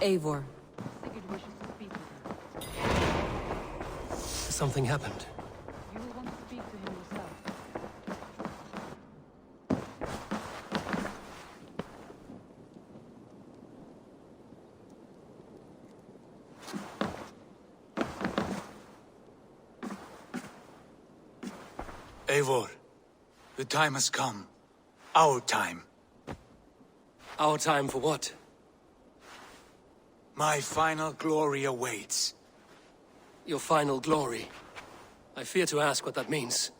Eivor. Sigurd wishes to speak with him. Something happened. You will want to speak to him yourself. Eivor, the time has come. Our time. Our time for what? My final glory awaits. Your final glory. I fear to ask what that means.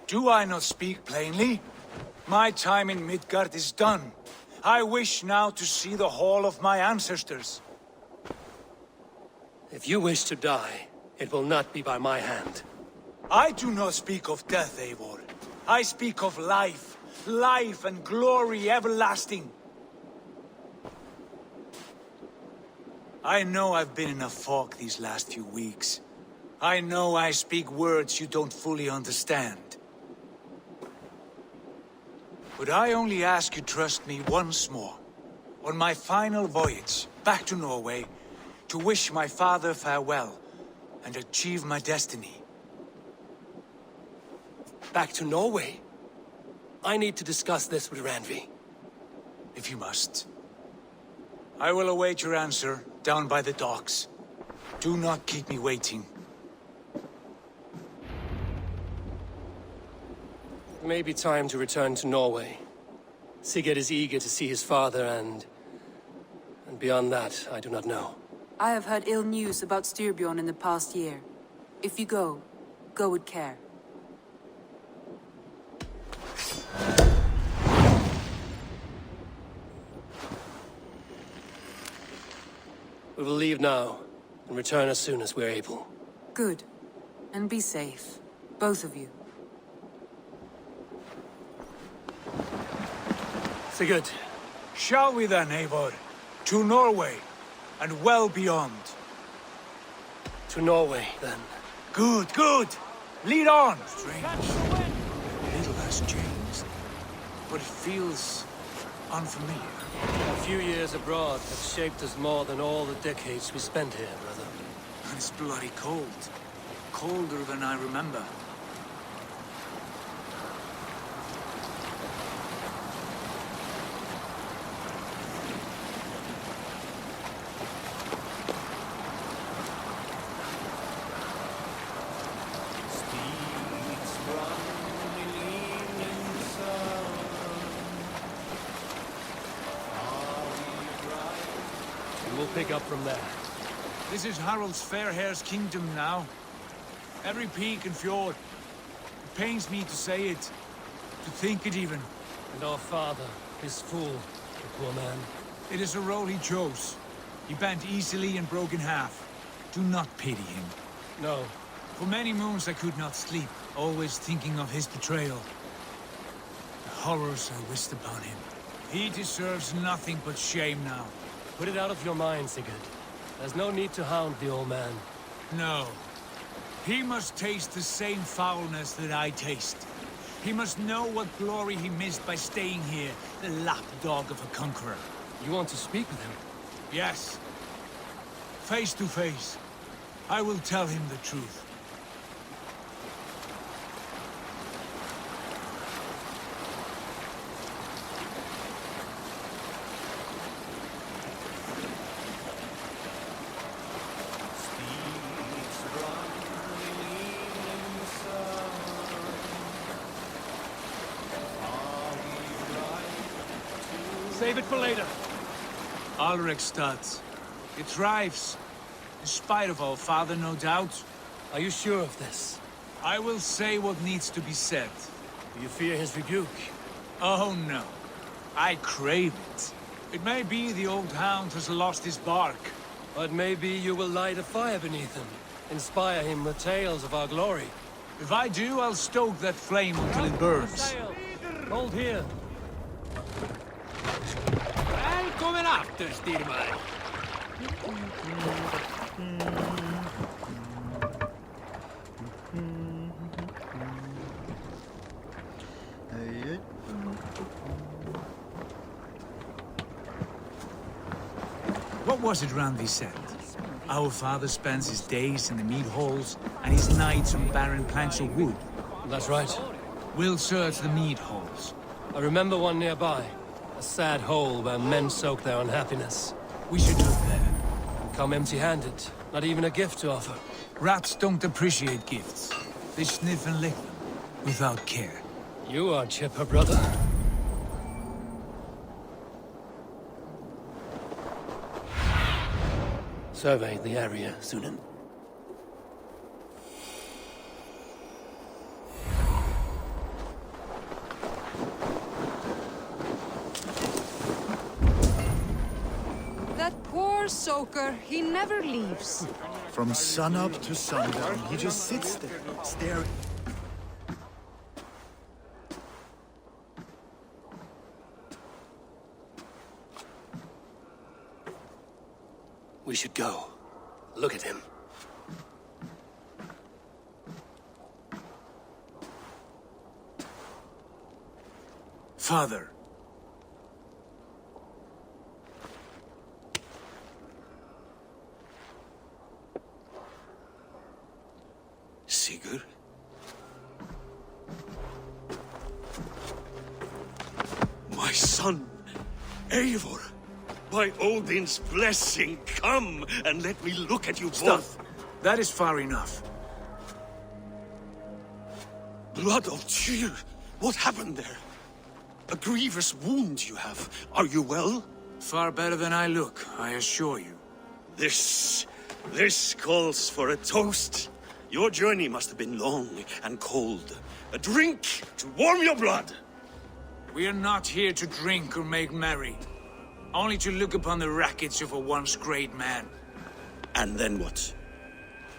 Do I not speak plainly? My time in Midgard is done. I wish now to see the hall of my ancestors. If you wish to die, it will not be by my hand. I do not speak of death, Eivor. I speak of life. Life and glory everlasting. I know I've been in a fog these last few weeks. I know I speak words you don't fully understand. But I only ask you trust me once more. On my final voyage, back to Norway, to wish my father farewell, and achieve my destiny. Back to Norway? I need to discuss this with Randvi. If you must. I will await your answer, down by the docks. Do not keep me waiting. It may be time to return to Norway. Sigurd is eager to see his father and beyond that, I do not know. I have heard ill news about Styrbjorn in the past year. If you go, go with care. We will leave now, and return as soon as we're able. Good. And be safe. Both of you. Sigurd. Shall we then, Eivor? To Norway, and well beyond. To Norway, then. Good, good! Lead on! Strange. A little has changed, but it feels unfamiliar. A few years abroad have shaped us more than all the decades we spent here, brother. And it's bloody cold. Colder than I remember. We'll pick up from there. This is Harald's fair hair's kingdom now. Every peak and fjord. It pains me to say it, to think it even. And our father, his fool, the poor man. It is a role he chose. He bent easily and broke in half. Do not pity him. No. For many moons I could not sleep, always thinking of his betrayal. The horrors I wished upon him. He deserves nothing but shame now. Put it out of your mind, Sigurd. There's no need to hound the old man. No. He must taste the same foulness that I taste. He must know what glory he missed by staying here, the lapdog of a conqueror. You want to speak with him? Yes. Face to face. I will tell him the truth. Save it for later. Alrekstad. It thrives. In spite of our father, no doubt. Are you sure of this? I will say what needs to be said. Do you fear his rebuke? Oh no. I crave it. It may be the old hound has lost his bark. But maybe you will light a fire beneath him. Inspire him with tales of our glory. If I do, I'll stoke that flame until it burns. Hold here. Välkommen after, Styrmar. What was it Randvi said? Our father spends his days in the mead halls and his nights on barren planks of wood. That's right. We'll search the mead halls. I remember one nearby. A sad hole where men soak their unhappiness. We should look there. And come empty-handed. Not even a gift to offer. Rats don't appreciate gifts. They sniff and lick them, without care. You are chipper, brother. Survey the area, Sunan. That poor soaker, he never leaves. From sunup to sundown, he just sits there, staring. We should go. Look at him. Father. Sigurd? My son, Eivor! By Odin's blessing, come and let me look at you both. That is far enough. Blood of Tyr! What happened there? A grievous wound you have. Are you well? Far better than I look, I assure you. This calls for a toast. Your journey must have been long and cold. A drink to warm your blood. We are not here to drink or make merry. Only to look upon the wreckage of a once great man. And then what?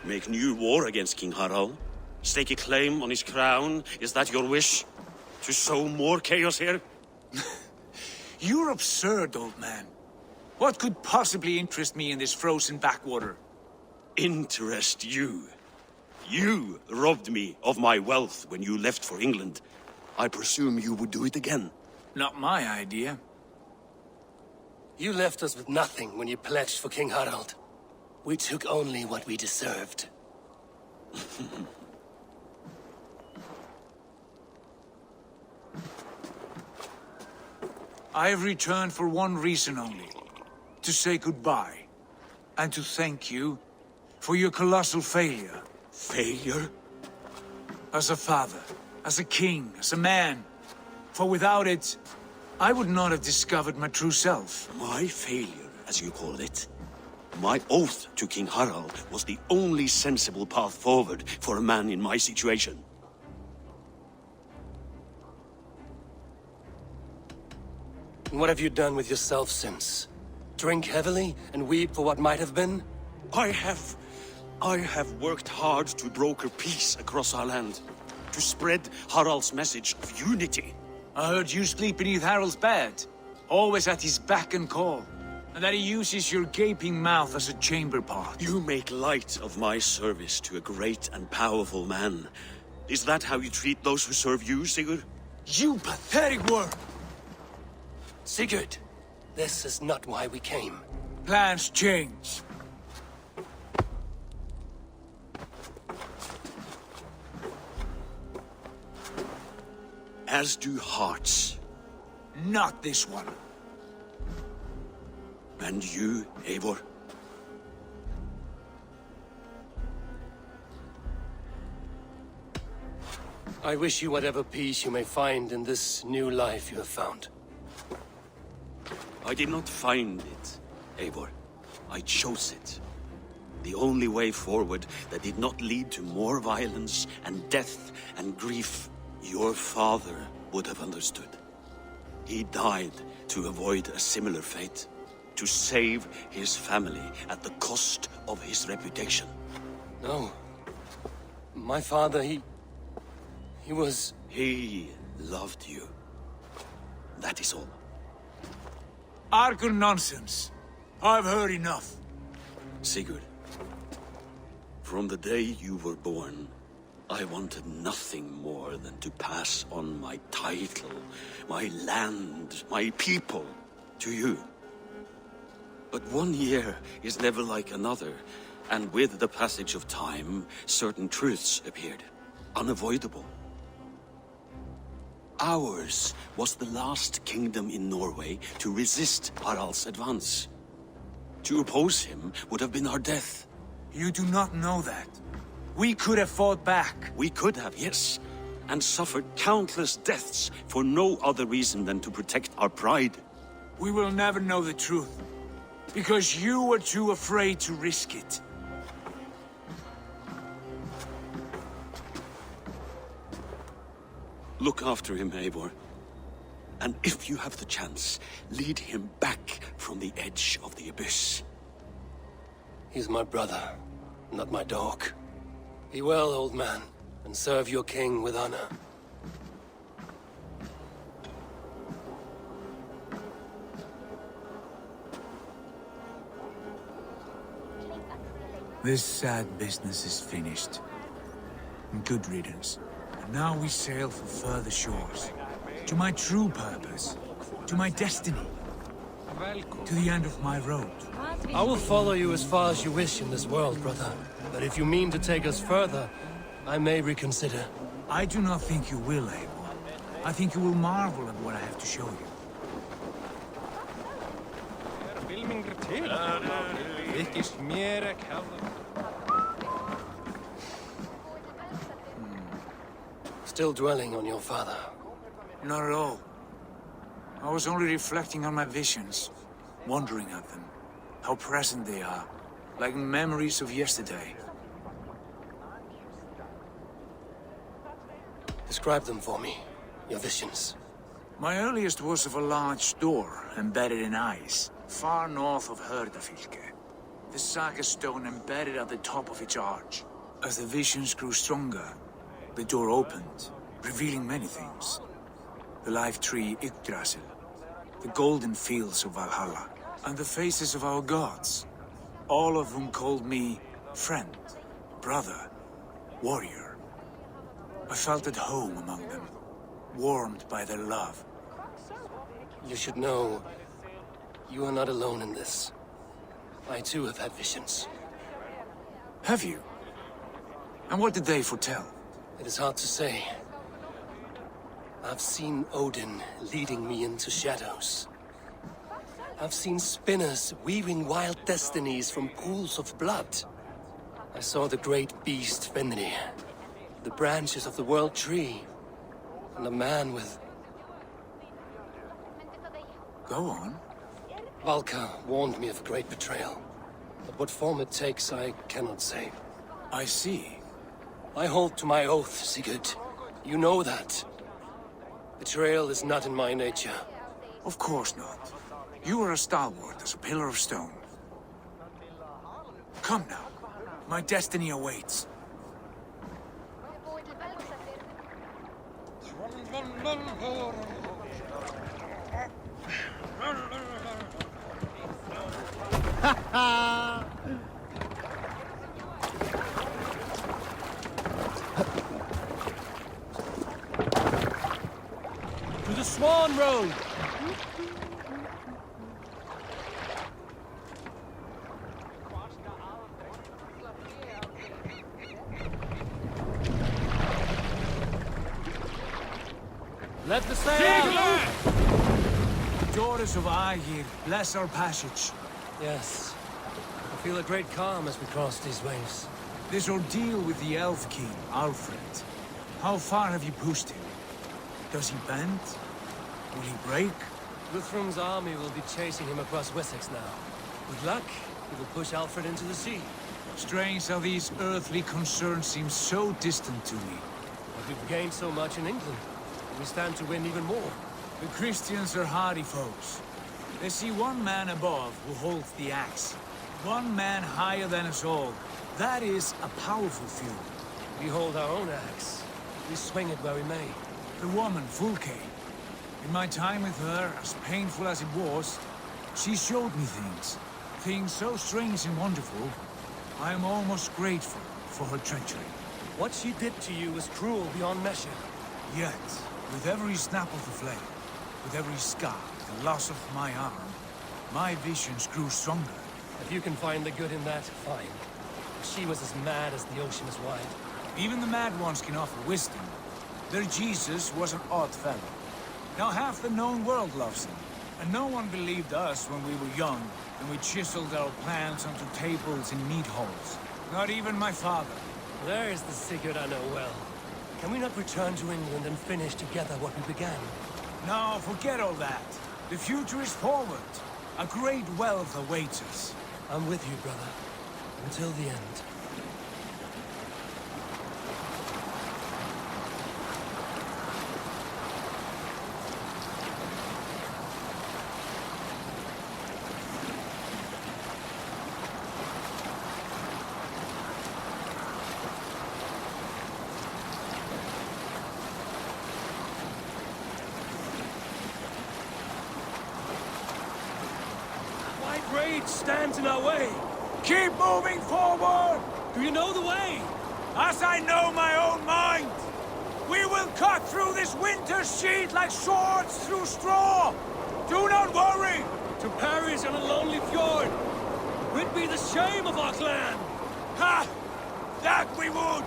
Make new war against King Harald? Stake a claim on his crown? Is that your wish? To sow more chaos here? You're absurd, old man. What could possibly interest me in this frozen backwater? Interest you? You robbed me of my wealth when you left for England. I presume you would do it again. Not my idea. You left us with nothing when you pledged for King Harald. We took only what we deserved. I have returned for one reason only. To say goodbye. And to thank you for your colossal failure. Failure? As a father, as a king, as a man. For without it, I would not have discovered my true self. My failure, as you call it. My oath to King Harald was the only sensible path forward for a man in my situation. And what have you done with yourself since? Drink heavily and weep for what might have been? I have worked hard to broker peace across our land. To spread Harald's message of unity. I heard you sleep beneath Harald's bed. Always at his beck and call. And that he uses your gaping mouth as a chamber pot. You make light of my service to a great and powerful man. Is that how you treat those who serve you, Sigurd? You pathetic worm! Sigurd, this is not why we came. Plans change. As do hearts. Not this one. And you, Eivor? I wish you whatever peace you may find in this new life you have found. I did not find it, Eivor. I chose it. The only way forward that did not lead to more violence and death and grief your father would have understood. He died to avoid a similar fate. To save his family at the cost of his reputation. No. My father, he was... He loved you. That is all. Argur nonsense. I've heard enough. Sigurd, from the day you were born, I wanted nothing more than to pass on my title, my land, my people, to you. But 1 year is never like another, and with the passage of time, certain truths appeared. Unavoidable. Ours was the last kingdom in Norway to resist Harald's advance. To oppose him would have been our death. You do not know that. We could have fought back. We could have, yes, and suffered countless deaths for no other reason than to protect our pride. We will never know the truth. Because you were too afraid to risk it. Look after him, Eivor. And if you have the chance, lead him back from the edge of the abyss. He's my brother, not my dog. Be well, old man, and serve your king with honor. This sad business is finished. Good riddance. And now we sail for further shores. To my true purpose. To my destiny. To the end of my road. I will follow you as far as you wish in this world, brother. But if you mean to take us further, I may reconsider. I do not think you will, Eivor. I think you will marvel at what I have to show you. Still dwelling on your father. Not at all. I was only reflecting on my visions, wondering at them. How present they are, like memories of yesterday. Describe them for me, your visions. My earliest was of a large door embedded in ice, far north of Herdafylke. The saga stone embedded at the top of its arch. As the visions grew stronger, the door opened, revealing many things. The life tree Yggdrasil, the golden fields of Valhalla, and the faces of our gods, all of whom called me friend, brother, warrior. I felt at home among them, warmed by their love. You should know, you are not alone in this. I too have had visions. Have you? And what did they foretell? It is hard to say. I've seen Odin leading me into shadows. I've seen spinners weaving wild destinies from pools of blood. I saw the great beast Fenrir, the branches of the world tree, and a man with... Go on. Valka warned me of a great betrayal. But what form it takes, I cannot say. I see. I hold to my oath, Sigurd. You know that. Betrayal is not in my nature. Of course not. You are a stalwart as a pillar of stone. Come now. My destiny awaits. To the Swan Road! Let the sail! Daughters of Aegir, bless our passage. Yes. I feel a great calm as we cross these waves. This ordeal with the Elf King, Alfred. How far have you pushed him? Does he bend? Will he break? Guthrum's army will be chasing him across Wessex now. With luck, he will push Alfred into the sea. Strange how these earthly concerns seem so distant to me. But we've gained so much in England. We stand to win even more. The Christians are hardy foes. They see one man above who holds the axe. One man higher than us all. That is a powerful feud. We hold our own axe. We swing it where we may. The woman, Fulke. In my time with her, as painful as it was, she showed me things. Things so strange and wonderful. I am almost grateful for her treachery. What she did to you was cruel beyond measure. Yet, with every snap of the flame, with every scar, the loss of my arm, My visions grew stronger. If you can find the good in that, fine. She was as mad as the ocean is wide. Even the mad ones can offer wisdom. Their Jesus was an odd fellow. Now half the known world loves him. And no one believed us when we were young, and we chiseled our plans onto tables in meat holes. Not even my father. There's the secret I know well. Can we not return to England and finish together what we began? No, forget all that. The future is forward. A great wealth awaits us. I'm with you, brother. Until the end. Rage stands in our way. Keep moving forward! Do you know the way? As I know my own mind! We will cut through this winter's sheet like swords through straw! Do not worry! To perish on a lonely fjord would be the shame of our clan! Ha! That we would!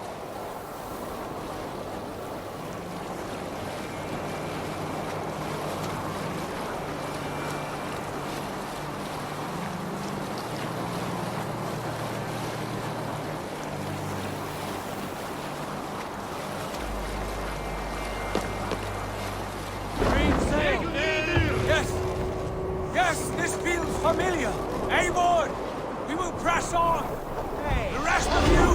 Yes, this feels familiar. Eivor, we will press on. The rest of you